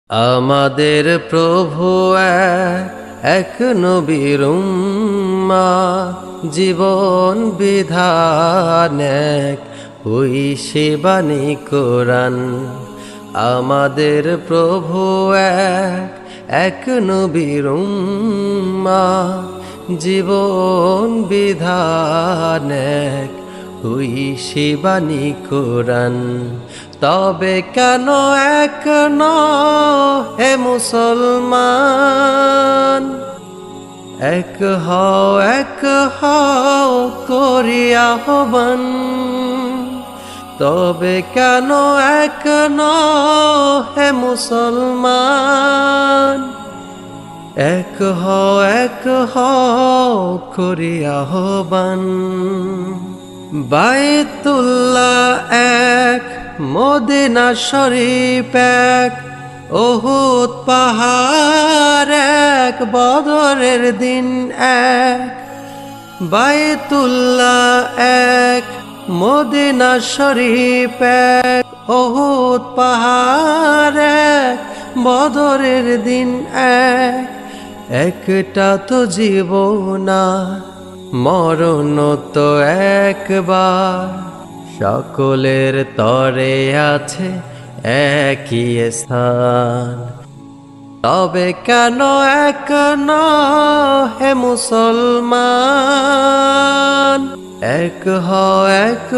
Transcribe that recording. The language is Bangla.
আমাদের প্রভু এক নবীর উম্মাহ, জীবন বিধান এক ওই সেবানী কোরআন। আমাদের প্রভু এক নবীর উম্মাহ, জীবন বিধান এক ওই সেবানী কোরআন। তবে কেন এক হে মুসলমান, এক হও করি আহ্বান। তবে কেন এক হে মুসলমান, এক হও করি আহ্বান। বাইতুল্লাহ এক, মদিনা শরীফ এক, উহুদ পাহাড় এক, বদরের দিন এক। বাইতুল্লাহ এক, মদিনা শরীফ এক, উহুদ পাহাড় এক, বদরের দিন এক। একটা তো জীবন, মরণ তো একবার, সকলের তরে আছে একই স্থান। তবে কেন এক হে মুসলমান, এক